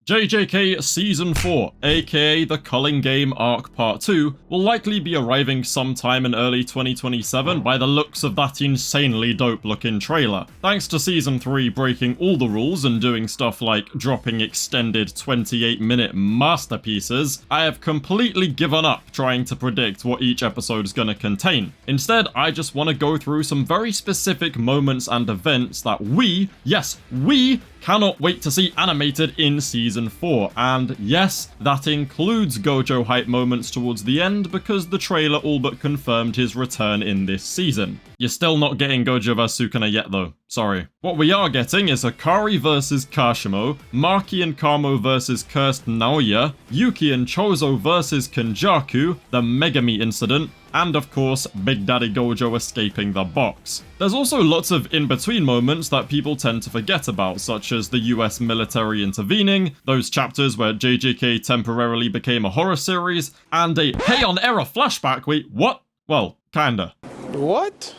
JJK Season 4, aka the Culling Game Arc Part 2, will likely be arriving sometime in early 2027 by the looks of that insanely dope looking trailer. Thanks to Season 3 breaking all the rules and doing stuff like dropping extended 28-minute masterpieces, I have completely given up trying to predict what each episode is going to contain. Instead, I just want to go through some very specific moments and events that we, yes, we, cannot wait to see animated in Season 4, and yes, that includes Gojo hype moments towards the end because the trailer all but confirmed his return in this season. You're still not getting Gojo vs Sukuna yet though, sorry. What we are getting is Hakari vs Kashimo, Maki and Kamo vs Cursed Naoya, Yuki and Choso vs Kenjaku, the Megumi Incident, and of course, Big Daddy Gojo escaping the box. There's also lots of in-between moments that people tend to forget about, such as the US military intervening, those chapters where JJK temporarily became a horror series, and a Hey on Error flashback. Wait, what? Well, kinda. What?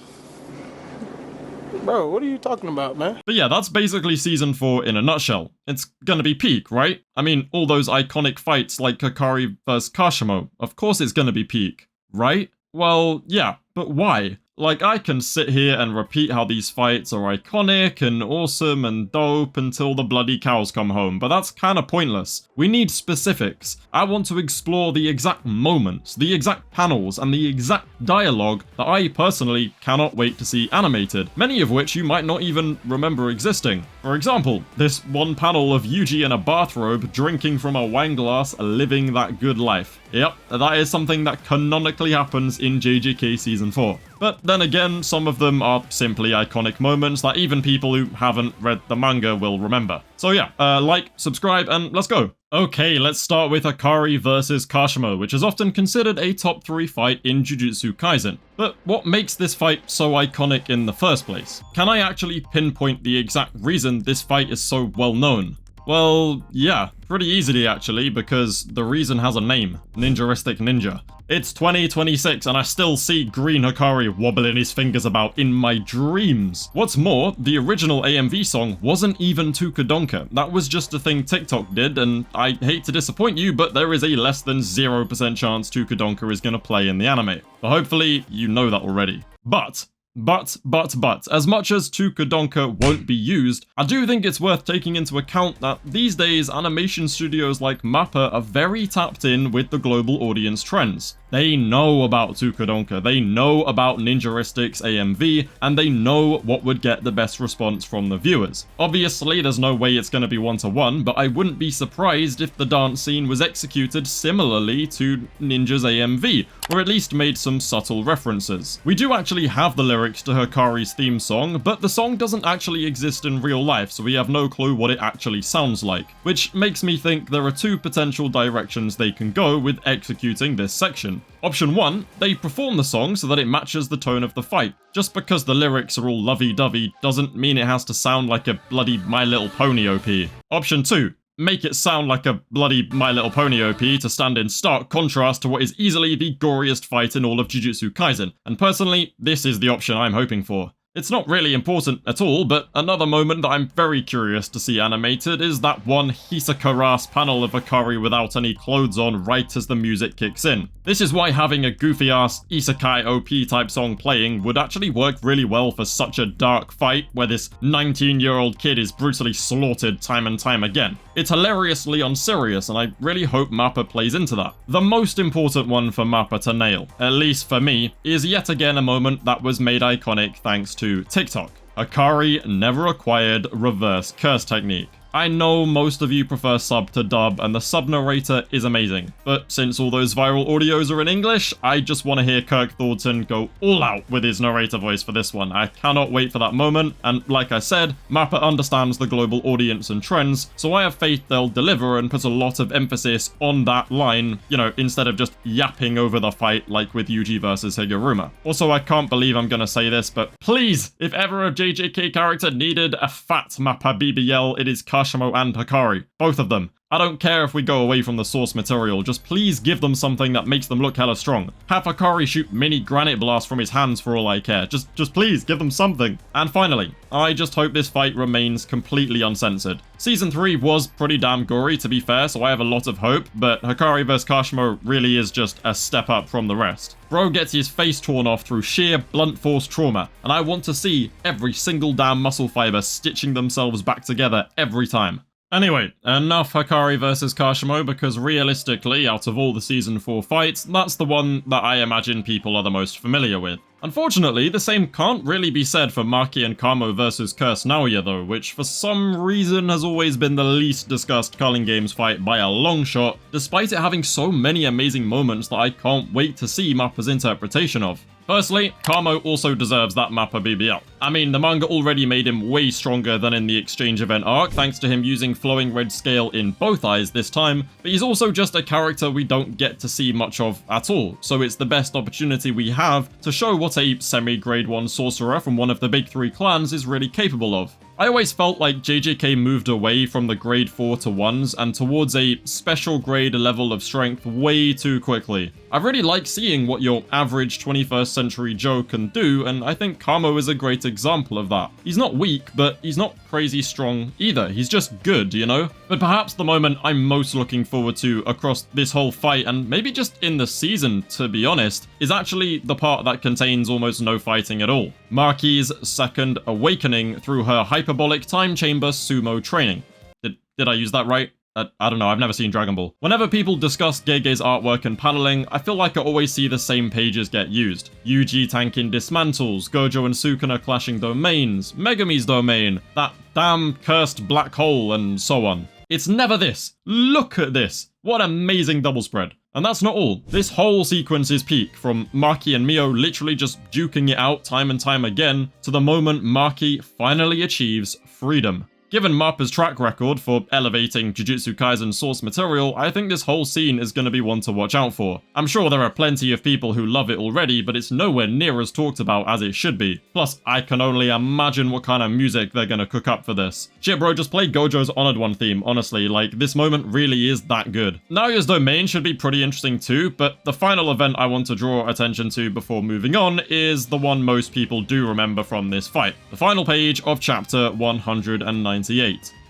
Bro, what are you talking about, man? But yeah, that's basically Season 4 in a nutshell. It's gonna be peak, right? I mean, all those iconic fights like Hakari vs Kashimo, of course it's gonna be peak, right? Well, yeah, but why? Like, I can sit here and repeat how these fights are iconic and awesome and dope until the bloody cows come home, but that's kinda pointless. We need specifics. I want to explore the exact moments, the exact panels, and the exact dialogue that I personally cannot wait to see animated, many of which you might not even remember existing. For example, this one panel of Yuji in a bathrobe drinking from a wine glass, living that good life. Yep, that is something that canonically happens in JJK Season 4. But then again, some of them are simply iconic moments that even people who haven't read the manga will remember. So yeah, like, subscribe, and let's go. Okay, let's start with Hakari vs Kashimo, which is often considered a top 3 fight in Jujutsu Kaisen. But what makes this fight so iconic in the first place? Can I actually pinpoint the exact reason this fight is so well known? Well, yeah, pretty easily actually, because the reason has a name, Ninjaristic Ninja. It's 2026 and I still see green Hakari wobbling his fingers about in my dreams. What's more, the original AMV song wasn't even Tukadonka. That was just a thing TikTok did, and I hate to disappoint you, but there is a less than 0% chance Tukadonka is gonna play in the anime. But hopefully you know that already. But, as much as Tukadonka won't be used, I do think it's worth taking into account that these days animation studios like MAPPA are very tapped in with the global audience trends. They know about Tukadonka, they know about Ninjaristics AMV, and they know what would get the best response from the viewers. Obviously, there's no way it's going to be one-to-one, but I wouldn't be surprised if the dance scene was executed similarly to Ninja's AMV, or at least made some subtle references. We do actually have the lyrics to Hakari's theme song, but the song doesn't actually exist in real life, so we have no clue what it actually sounds like, which makes me think there are 2 potential directions they can go with executing this section. Option 1, they perform the song so that it matches the tone of the fight. Just because the lyrics are all lovey-dovey doesn't mean it has to sound like a bloody My Little Pony OP. Option 2, make it sound like a bloody My Little Pony OP to stand in stark contrast to what is easily the goriest fight in all of Jujutsu Kaisen, and personally, this is the option I'm hoping for. It's not really important at all, but another moment that I'm very curious to see animated is that one Hisakura-ass panel of Hakari without any clothes on right as the music kicks in. This is why having a goofy-ass isekai OP type song playing would actually work really well for such a dark fight where this 19-year-old kid is brutally slaughtered time and time again. It's hilariously unserious, and I really hope MAPPA plays into that. The most important one for MAPPA to nail, at least for me, is yet again a moment that was made iconic thanks to TikTok. Hakari never acquired reverse curse technique. I know most of you prefer sub to dub, and the sub narrator is amazing, but since all those viral audios are in English, I just want to hear Kirk Thornton go all out with his narrator voice for this one. I cannot wait for that moment, and like I said, MAPPA understands the global audience and trends, so I have faith they'll deliver and put a lot of emphasis on that line, you know, instead of just yapping over the fight like with Yuji versus Higuruma. Also, I can't believe I'm gonna say this, but please, if ever a JJK character needed a fat MAPPA BBL, it is Kashimo and Hakari. Both of them. I don't care if we go away from the source material, just please give them something that makes them look hella strong. Have Hakari shoot mini granite blasts from his hands for all I care. Just please give them something. And finally, I just hope this fight remains completely uncensored. Season 3 was pretty damn gory, to be fair, so I have a lot of hope, but Hakari vs Kashimo really is just a step up from the rest. Bro gets his face torn off through sheer blunt force trauma, and I want to see every single damn muscle fiber stitching themselves back together every time. Anyway, enough Hakari vs Kashimo, because realistically, out of all the Season 4 fights, that's the one that I imagine people are the most familiar with. Unfortunately, the same can't really be said for Maki and Kamo vs Cursya though, which for some reason has always been the least discussed Culling Games fight by a long shot, despite it having so many amazing moments that I can't wait to see Mappa's interpretation of. Firstly, Kamo also deserves that Mappa BBL. I mean, the manga already made him way stronger than in the exchange event arc, thanks to him using flowing red scale in both eyes this time, but he's also just a character we don't get to see much of at all, so it's the best opportunity we have to show what a semi-grade 1 sorcerer from one of the big 3 clans is really capable of. I always felt like JJK moved away from the grade 4 to 1s and towards a special grade level of strength way too quickly. I really like seeing what your average 21st century Joe can do, and I think Kamo is a great example of that. He's not weak, but he's not crazy strong either. He's just good, you know? But perhaps the moment I'm most looking forward to across this whole fight, and maybe just in the season, to be honest, is actually the part that contains almost no fighting at all. Maki's second awakening through her hyperbolic time chamber sumo training. Did I use that right? I don't know, I've never seen Dragon Ball. Whenever people discuss Gege's artwork and paneling, I feel like I always see the same pages get used. Yuji tanking dismantles, Gojo and Sukuna clashing domains, Megumi's domain, that damn cursed black hole, and so on. It's never this. Look at this. What amazing double spread. And that's not all. This whole sequence is peak, from Maki and Mio literally just duking it out time and time again, to the moment Maki finally achieves freedom. Given Mappa's track record for elevating Jujutsu Kaisen source material, I think this whole scene is going to be one to watch out for. I'm sure there are plenty of people who love it already, but it's nowhere near as talked about as it should be. Plus, I can only imagine what kind of music they're going to cook up for this. Shit bro, just play Gojo's Honored One theme, honestly, like, this moment really is that good. Naoya's domain should be pretty interesting too, but the final event I want to draw attention to before moving on is the one most people do remember from this fight. The final page of chapter 198.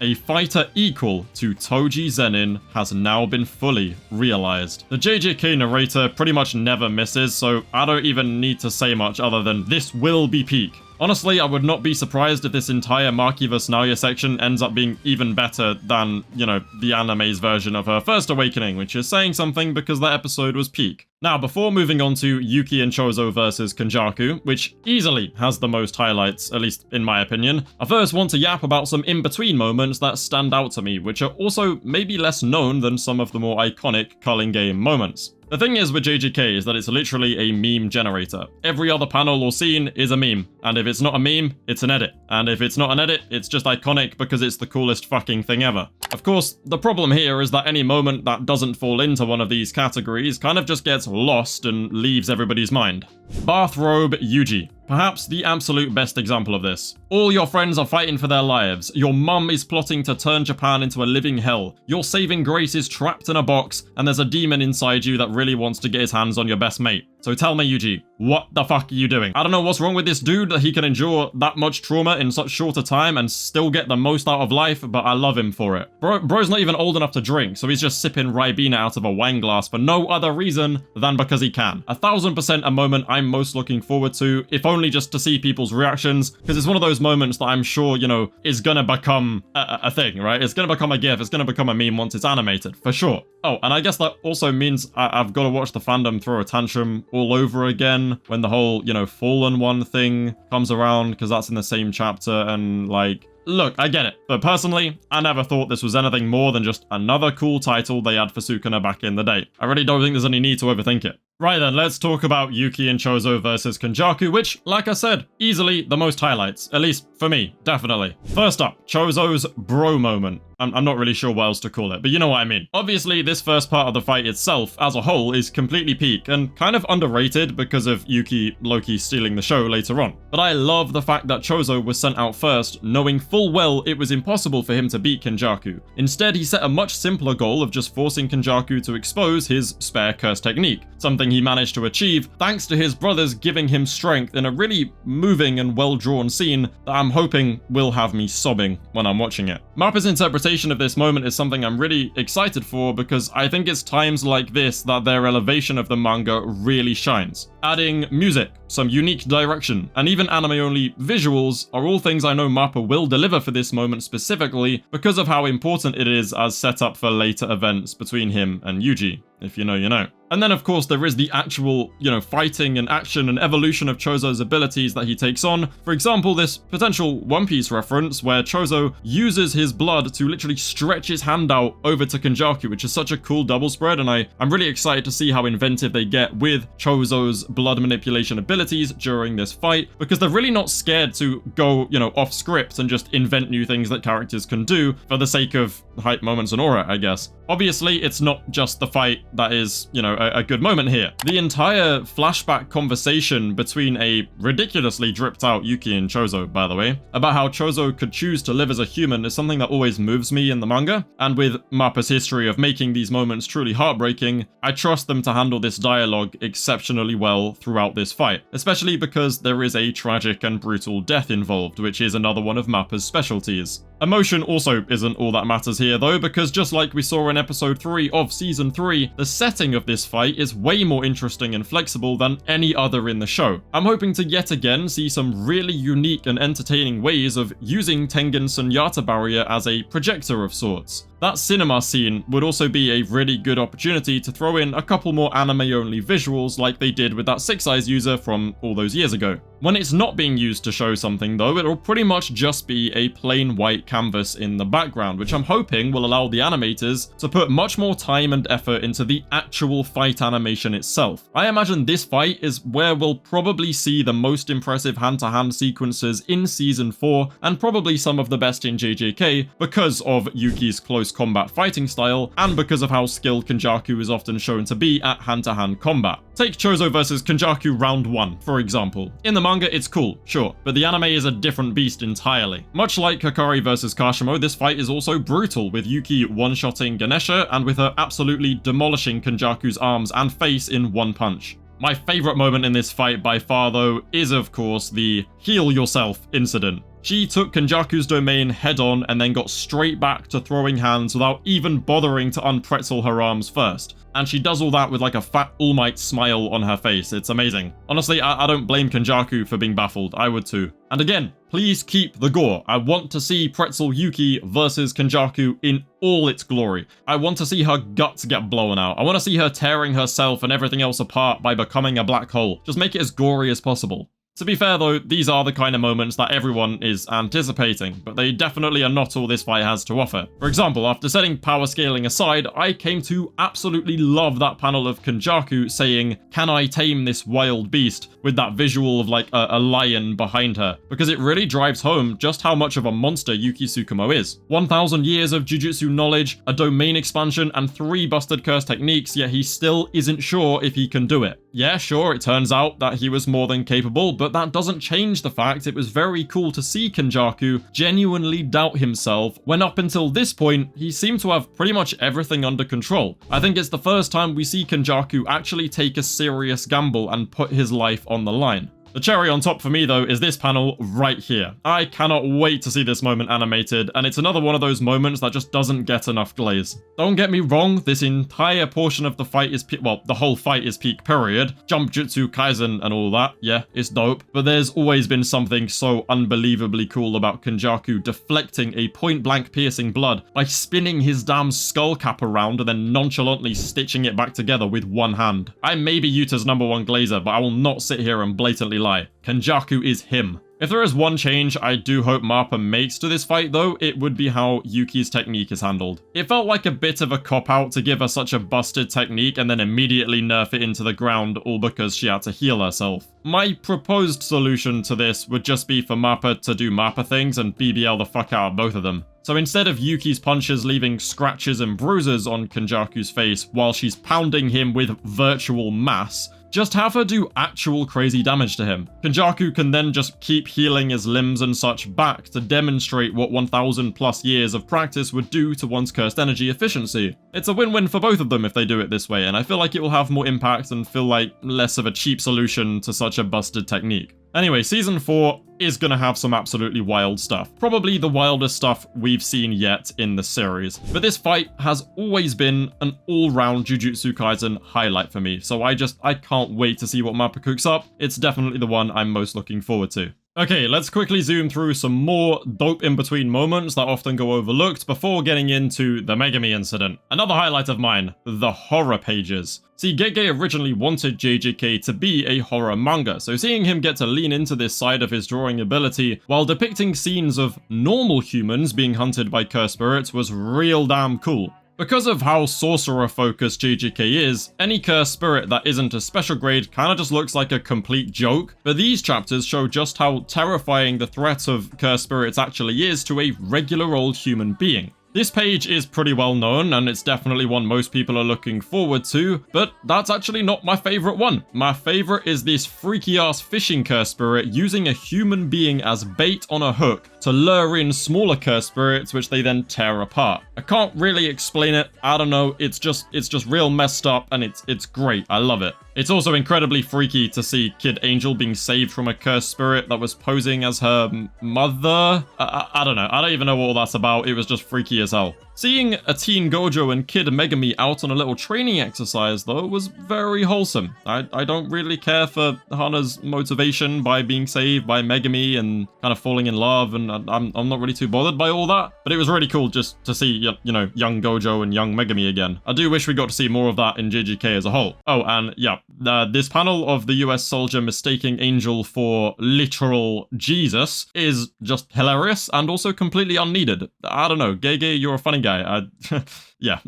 A fighter equal to Toji Zenin has now been fully realized. The JJK narrator pretty much never misses, so I don't even need to say much other than this will be peak. Honestly, I would not be surprised if this entire Maki vs Naoya section ends up being even better than, you know, the anime's version of her first awakening, which is saying something because that episode was peak. Now, before moving on to Yuki and Choso versus Kenjaku, which easily has the most highlights, at least in my opinion, I first want to yap about some in-between moments that stand out to me, which are also maybe less known than some of the more iconic Culling Game moments. The thing is with JJK is that it's literally a meme generator. Every other panel or scene is a meme, and if it's not a meme, it's an edit. And if it's not an edit, it's just iconic because it's the coolest fucking thing ever. Of course, the problem here is that any moment that doesn't fall into one of these categories kind of just gets lost and leaves everybody's mind. Bathrobe Yuji. Perhaps the absolute best example of this. All your friends are fighting for their lives. Your mum is plotting to turn Japan into a living hell. Your saving grace is trapped in a box, and there's a demon inside you that really wants to get his hands on your best mate. So tell me, Yuji, what the fuck are you doing? I don't know what's wrong with this dude that he can endure that much trauma in such short a time and still get the most out of life, but I love him for it. Bro's not even old enough to drink, so he's just sipping Ribena out of a wine glass for no other reason than because he can. 1000% a moment I'm most looking forward to, if only just to see people's reactions, because it's one of those moments that I'm sure, you know, is gonna become a thing, right? It's gonna become a gif, it's gonna become a meme once it's animated, for sure. Oh, and I guess that also means I've got to watch the fandom throw a tantrum all over again when the whole, you know, Fallen One thing comes around, because that's in the same chapter, and like, look, I get it, but personally, I never thought this was anything more than just another cool title they had for Sukuna back in the day. I really don't think there's any need to overthink it. Right then, let's talk about Yuki and Choso versus Kenjaku, which, like I said, easily the most highlights, at least for me, definitely. First up, Choso's bro moment. I'm not really sure what else to call it, but you know what I mean. Obviously, this first part of the fight itself, as a whole, is completely peak and kind of underrated because of Yuki low-key stealing the show later on. But I love the fact that Choso was sent out first, knowing full well it was impossible for him to beat Kenjaku. Instead, he set a much simpler goal of just forcing Kenjaku to expose his spare curse technique, something he managed to achieve thanks to his brothers giving him strength in a really moving and well-drawn scene that I'm hoping will have me sobbing when I'm watching it. Mappa's interpretation of this moment is something I'm really excited for because I think it's times like this that their elevation of the manga really shines. Adding music, some unique direction, and even anime-only visuals are all things I know Mappa will deliver for this moment specifically because of how important it is as setup for later events between him and Yuji. If you know, you know. And then of course there is the actual, fighting and action and evolution of Choso's abilities that he takes on. For example, this potential One Piece reference where Choso uses his blood to literally stretch his hand out over to Kenjaku, which is such a cool double spread, and I'm really excited to see how inventive they get with Choso's blood manipulation abilities during this fight, because they're really not scared to go, off script and just invent new things that characters can do for the sake of hype moments and aura, I guess. Obviously, it's not just the fight that is, a good moment here. The entire flashback conversation between a ridiculously dripped out Yuki and Choso, by the way, about how Choso could choose to live as a human is something that always moves me in the manga, and with Mappa's history of making these moments truly heartbreaking, I trust them to handle this dialogue exceptionally well throughout this fight, especially because there is a tragic and brutal death involved, which is another one of Mappa's specialties. Emotion also isn't all that matters here though, because just like we saw in episode 3 of season 3, the setting of this fight is way more interesting and flexible than any other in the show. I'm hoping to yet again see some really unique and entertaining ways of using Tengen Sunyata barrier as a projector of sorts. That cinema scene would also be a really good opportunity to throw in a couple more anime-only visuals like they did with that Six Eyes user from all those years ago. When it's not being used to show something though, it'll pretty much just be a plain white canvas in the background, which I'm hoping will allow the animators to put much more time and effort into the actual fight animation itself. I imagine this fight is where we'll probably see the most impressive hand-to-hand sequences in season 4, and probably some of the best in JJK because of Yuki's close combat fighting style, and because of how skilled Kenjaku is often shown to be at hand-to-hand combat. Take Choso versus Kenjaku round 1, for example. In the manga, it's cool, sure, but the anime is a different beast entirely. Much like Hakari versus Kashimo, this fight is also brutal, with Yuki one-shotting Ganesha, and with her absolutely demolishing Kenjaku's arms and face in one punch. My favourite moment in this fight by far though is of course the heal yourself incident. She took Kenjaku's domain head-on and then got straight back to throwing hands without even bothering to unpretzel her arms first. And she does all that with like a fat All Might smile on her face. It's amazing. Honestly, I don't blame Kenjaku for being baffled. I would too. And again, please keep the gore. I want to see Pretzel Yuki versus Kenjaku in all its glory. I want to see her guts get blown out. I want to see her tearing herself and everything else apart by becoming a black hole. Just make it as gory as possible. To be fair though, these are the kind of moments that everyone is anticipating, but they definitely are not all this fight has to offer. For example, after setting power scaling aside, I came to absolutely love that panel of Kenjaku saying, "Can I tame this wild beast?" with that visual of like a lion behind her, because it really drives home just how much of a monster Yuki Tsukumo is. 1,000 years of jujutsu knowledge, a domain expansion, and 3 busted curse techniques, yet he still isn't sure if he can do it. Yeah, sure, it turns out that he was more than capable, but that doesn't change the fact it was very cool to see Kenjaku genuinely doubt himself when up until this point, he seemed to have pretty much everything under control. I think it's the first time we see Kenjaku actually take a serious gamble and put his life on the line. The cherry on top for me though is this panel right here. I cannot wait to see this moment animated, and it's another one of those moments that just doesn't get enough glaze. Don't get me wrong, this entire portion of the fight is the whole fight is peak period. Jump Jujutsu Kaisen and all that, yeah, it's dope. But there's always been something so unbelievably cool about Kenjaku deflecting a point-blank piercing blood by spinning his damn skull cap around and then nonchalantly stitching it back together with one hand. I may be Yuta's #1 glazer, but I will not sit here and blatantly lie. Kenjaku is him. If there is one change I do hope Mappa makes to this fight though, it would be how Yuki's technique is handled. It felt like a bit of a cop-out to give her such a busted technique and then immediately nerf it into the ground all because she had to heal herself. My proposed solution to this would just be for Mappa to do Mappa things and BBL the fuck out of both of them. So instead of Yuki's punches leaving scratches and bruises on Kenjaku's face while she's pounding him with virtual mass, just have her do actual crazy damage to him. Kenjaku can then just keep healing his limbs and such back to demonstrate what 1000 plus years of practice would do to one's cursed energy efficiency. It's a win-win for both of them if they do it this way, and I feel like it will have more impact and feel like less of a cheap solution to such a busted technique. Anyway, Season 4 is gonna have some absolutely wild stuff. Probably the wildest stuff we've seen yet in the series. But this fight has always been an all-round Jujutsu Kaisen highlight for me, so I can't wait to see what Mappa cooks up. It's definitely the one I'm most looking forward to. Okay, let's quickly zoom through some more dope in-between moments that often go overlooked before getting into the Megumi Incident. Another highlight of mine, the horror pages. See, Gege originally wanted JJK to be a horror manga, so seeing him get to lean into this side of his drawing ability while depicting scenes of normal humans being hunted by cursed spirits was real damn cool. Because of how sorcerer-focused JJK is, any cursed spirit that isn't a special grade kinda just looks like a complete joke, but these chapters show just how terrifying the threat of cursed spirits actually is to a regular old human being. This page is pretty well known, and it's definitely one most people are looking forward to, but that's actually not my favourite one. My favourite is this freaky-ass fishing cursed spirit using a human being as bait on a hook to lure in smaller cursed spirits, which they then tear apart. I can't really explain it, I don't know, it's just real messed up, and it's great, I love it. It's also incredibly freaky to see Kid Angel being saved from a cursed spirit that was posing as her mother. I don't know. I don't even know what all that's about. It was just freaky as hell. Seeing a teen Gojo and Kid Megumi out on a little training exercise, though, was very wholesome. I don't really care for Hana's motivation by being saved by Megumi and kind of falling in love, and I'm not really too bothered by all that. But it was really cool just to see, you know, young Gojo and young Megumi again. I do wish we got to see more of that in JJK as a whole. Oh, and yeah, this panel of the US soldier mistaking Angel for literal Jesus is just hilarious and also completely unneeded. I don't know, Gege, you're a funny guy. Yeah.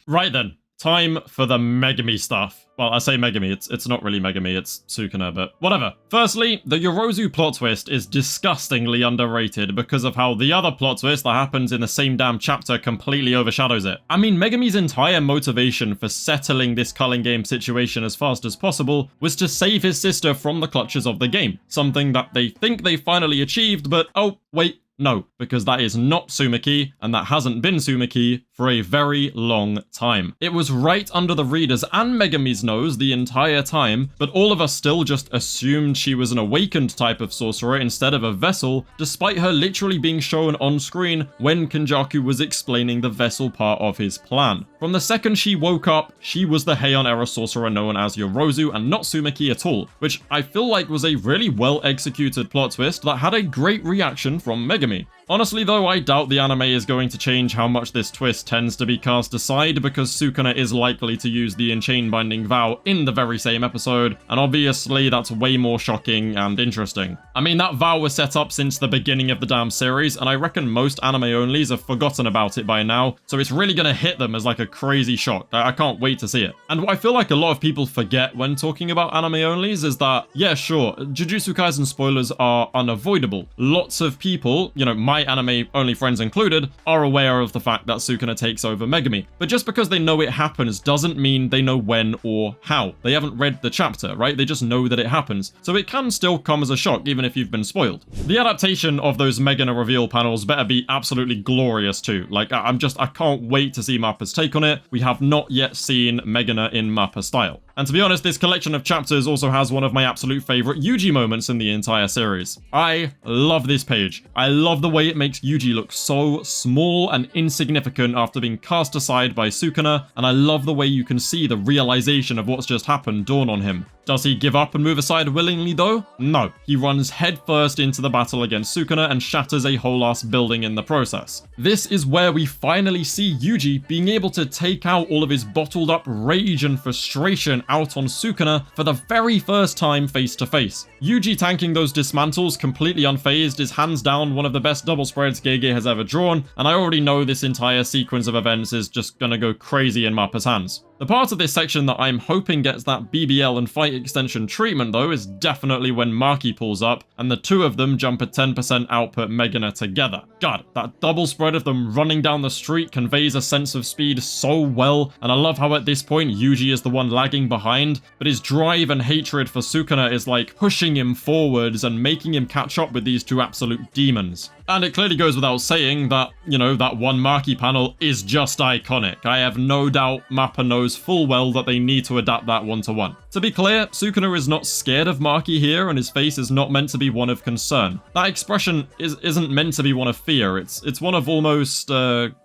Right then, time for the Megumi stuff. Well, I say Megumi, it's not really Megumi, it's Sukuna, but whatever. Firstly, the Yorozu plot twist is disgustingly underrated because of how the other plot twist that happens in the same damn chapter completely overshadows it. I mean, Megumi's entire motivation for settling this culling game situation as fast as possible was to save his sister from the clutches of the game, something that they think they finally achieved, but oh, wait. No, because that is not Sumiki, and that hasn't been Sumiki for a very long time. It was right under the reader's and Megumi's nose the entire time, but all of us still just assumed she was an awakened type of sorcerer instead of a vessel, despite her literally being shown on screen when Kenjaku was explaining the vessel part of his plan. From the second she woke up, she was the Heian era sorcerer known as Yorozu and not Sumiki at all, which I feel like was a really well executed plot twist that had a great reaction from Megumi. Honestly though, I doubt the anime is going to change how much this twist tends to be cast aside because Sukuna is likely to use the Enchain Binding vow in the very same episode, and obviously that's way more shocking and interesting. I mean, that vow was set up since the beginning of the damn series, and I reckon most anime-onlys have forgotten about it by now, so it's really gonna hit them as like a crazy shock. I can't wait to see it. And what I feel like a lot of people forget when talking about anime-onlys is that, yeah sure, Jujutsu Kaisen spoilers are unavoidable. Lots of people, you know, my anime-only friends included, are aware of the fact that Sukuna takes over Megumi. But just because they know it happens doesn't mean they know when or how. They haven't read the chapter, right? They just know that it happens. So it can still come as a shock, even if you've been spoiled. The adaptation of those Megana reveal panels better be absolutely glorious too. Like, I can't wait to see Mappa's take on it. We have not yet seen Megana in Mappa style. And to be honest, this collection of chapters also has one of my absolute favourite Yuji moments in the entire series. I love this page. I love the way it makes Yuji look so small and insignificant after being cast aside by Sukuna, and I love the way you can see the realization of what's just happened dawn on him. Does he give up and move aside willingly though? No. He runs headfirst into the battle against Sukuna and shatters a whole ass building in the process. This is where we finally see Yuji being able to take out all of his bottled up rage and frustration out on Sukuna for the very first time face to face. Yuji tanking those dismantles completely unfazed is hands down one of the best double spreads Gege has ever drawn, and I already know this entire sequence of events is just gonna go crazy in Mappa's hands. The part of this section that I'm hoping gets that BBL and fight extension treatment though is definitely when Maki pulls up and the two of them jump a 10% output Megana together. God, that double spread of them running down the street conveys a sense of speed so well, and I love how at this point Yuji is the one lagging behind, but his drive and hatred for Sukuna is like pushing him forwards and making him catch up with these two absolute demons. And it clearly goes without saying that, you know, that one Maki panel is just iconic. I have no doubt Mappa knows full well that they need to adapt that one-to-one. To be clear, Sukuna is not scared of Maki here, and his face is not meant to be one of concern. That expression isn't meant to be one of fear, it's one of almost,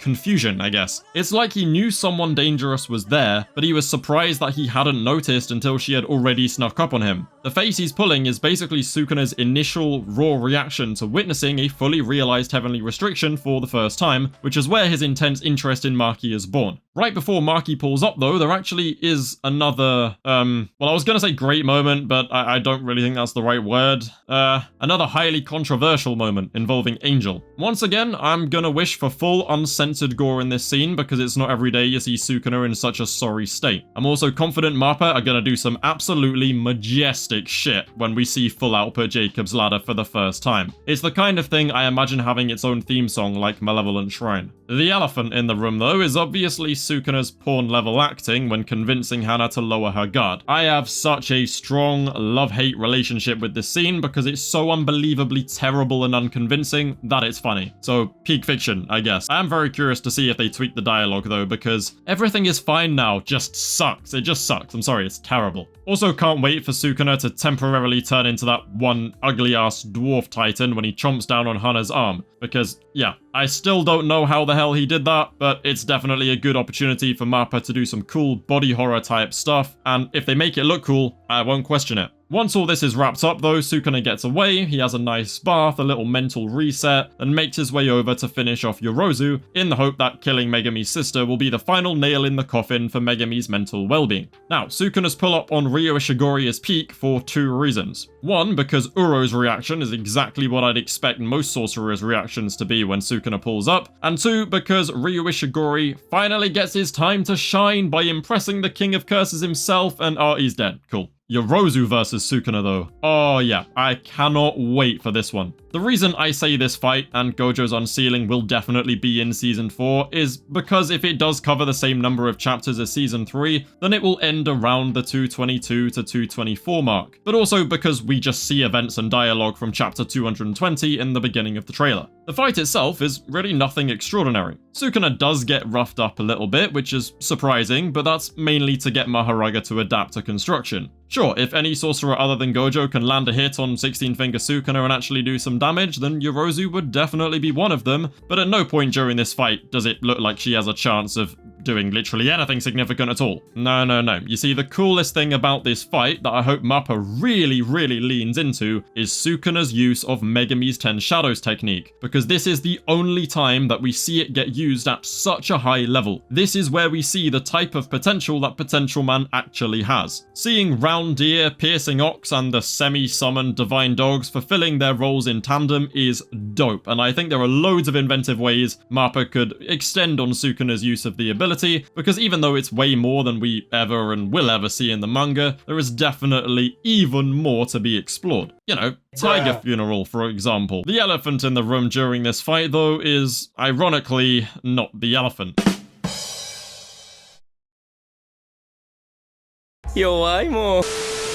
confusion, I guess. It's like he knew someone dangerous was there, but he was surprised that he hadn't noticed until she had already snuck up on him. The face he's pulling is basically Sukuna's initial raw reaction to witnessing a fully realized heavenly restriction for the first time, which is where his intense interest in Maki is born. Right before Maki pulls up though, there actually is another, well, I was gonna say great moment, but I don't really think that's the right word. Another highly controversial moment involving Angel. Once again, I'm gonna wish for full uncensored gore in this scene because it's not every day you see Sukuna in such a sorry state. I'm also confident Mappa are gonna do some absolutely majestic shit when we see full output Jacob's Ladder for the first time. It's the kind of thing I imagine having its own theme song like Malevolent Shrine. The elephant in the room though is obviously Sukuna's porn level acting when convincing Hana to lower her guard. I have such a strong love-hate relationship with this scene because it's so unbelievably terrible and unconvincing that it's funny. So peak fiction, I guess. I am very curious to see if they tweak the dialogue though, because everything is fine now, just sucks. It just sucks. I'm sorry, it's terrible. Also can't wait for Sukuna to temporarily turn into that one ugly-ass dwarf titan when he chomps down on Hana's arm, because, yeah, I still don't know how the hell he did that, but it's definitely a good opportunity for Mappa to do some cool body horror type stuff, and if they make it look cool, I won't question it. Once all this is wrapped up though, Sukuna gets away, he has a nice bath, a little mental reset, and makes his way over to finish off Yorozu, in the hope that killing Megumi's sister will be the final nail in the coffin for Megumi's mental well-being. Now, Sukuna's pull-up on Ryo Ishigori is peak for two reasons. One, because Uro's reaction is exactly what I'd expect most sorcerers' reactions to be when Sukuna pulls up, and two, because Ryo Ishigori finally gets his time to shine by impressing the King of Curses himself, and he's dead. Cool. Yorozu versus Sukuna though. Oh yeah, I cannot wait for this one. The reason I say this fight and Gojo's unsealing will definitely be in Season 4 is because if it does cover the same number of chapters as Season 3, then it will end around the 222 to 224 mark, but also because we just see events and dialogue from chapter 220 in the beginning of the trailer. The fight itself is really nothing extraordinary. Sukuna does get roughed up a little bit, which is surprising, but that's mainly to get Mahoraga to adapt to construction. Sure, if any sorcerer other than Gojo can land a hit on 16-finger Sukuna and actually do some damage, then Yorozu would definitely be one of them, but at no point during this fight does it look like she has a chance of doing literally anything significant at all. No. You see, the coolest thing about this fight that I hope Mappa really leans into is Sukuna's use of Megumi's 10 Shadows technique, because this is the only time that we see it get used at such a high level. This is where we see the type of potential that Potential Man actually has. Seeing Round Deer, Piercing Ox, and the semi-summoned Divine Dogs fulfilling their roles in tandem is dope, and I think there are loads of inventive ways Mappa could extend on Sukuna's use of the ability, because even though it's way more than we ever and will ever see in the manga, there is definitely even more to be explored. You know, Tiger Funeral, for example. The elephant in the room during this fight, though, is, ironically, not the elephant.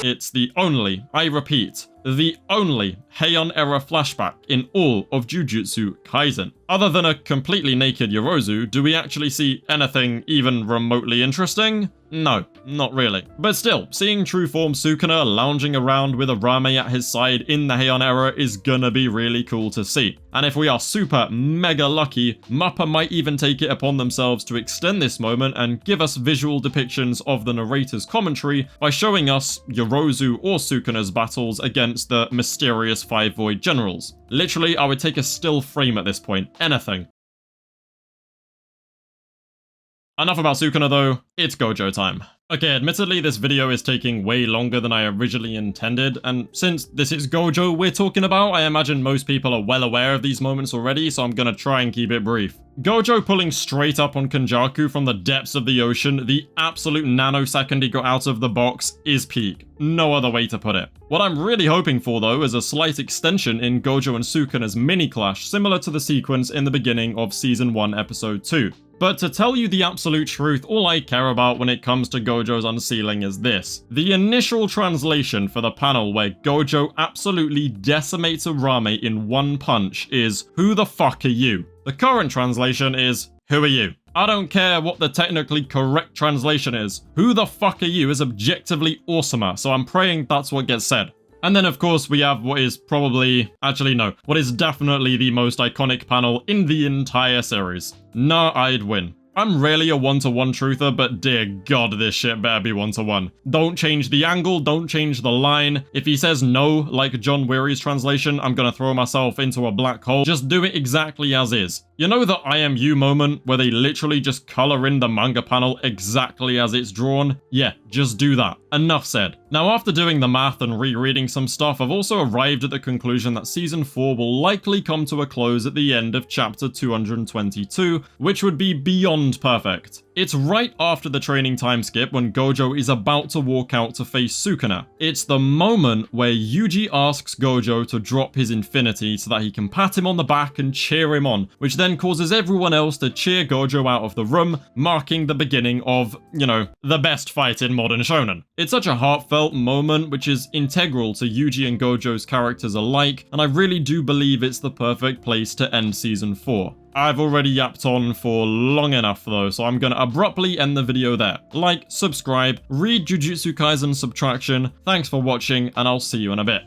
It's the only, I repeat, the only Heian era flashback in all of Jujutsu Kaisen. Other than a completely naked Yorozu, do we actually see anything even remotely interesting? No, not really. But still, seeing true form Sukuna lounging around with Arame at his side in the Heian era is gonna be really cool to see. And if we are super mega lucky, Mappa might even take it upon themselves to extend this moment and give us visual depictions of the narrator's commentary by showing us Yorozu or Sukuna's battles against the mysterious Five Void Generals. Literally, I would take a still frame at this point. Anything. Enough about Sukuna though, it's Gojo time. Okay, admittedly this video is taking way longer than I originally intended, and since this is Gojo we're talking about, I imagine most people are well aware of these moments already, so I'm gonna try and keep it brief. Gojo pulling straight up on Kenjaku from the depths of the ocean, the absolute nanosecond he got out of the box, is peak. No other way to put it. What I'm really hoping for though is a slight extension in Gojo and Sukuna's mini-clash, similar to the sequence in the beginning of Season 1 Episode 2. But to tell you the absolute truth, all I care about when it comes to Gojo's unsealing is this. The initial translation for the panel where Gojo absolutely decimates Arame in one punch is, "Who the fuck are you?" The current translation is, "Who are you?" I don't care what the technically correct translation is. "Who the fuck are you?" is objectively awesomer, so I'm praying that's what gets said. And then of course we have what is what is definitely the most iconic panel in the entire series. Nah, I'd win. I'm rarely a one-to-one truther, but dear god, this shit better be one-to-one. Don't change the angle, don't change the line. If he says no, like John Weary's translation, I'm gonna throw myself into a black hole. Just do it exactly as is. You know the I am you moment where they literally just color in the manga panel exactly as it's drawn? Yeah, just do that. Enough said. Now after doing the math and rereading some stuff, I've also arrived at the conclusion that Season 4 will likely come to a close at the end of Chapter 222, which would be beyond perfect. It's right after the training time skip when Gojo is about to walk out to face Sukuna. It's the moment where Yuji asks Gojo to drop his infinity so that he can pat him on the back and cheer him on, which then causes everyone else to cheer Gojo out of the room, marking the beginning of, the best fight in modern shonen. It's such a heartfelt moment which is integral to Yuji and Gojo's characters alike, and I really do believe it's the perfect place to end Season 4. I've already yapped on for long enough though, so I'm gonna abruptly end the video there. Like, subscribe, read Jujutsu Kaisen Subtraction, thanks for watching, and I'll see you in a bit.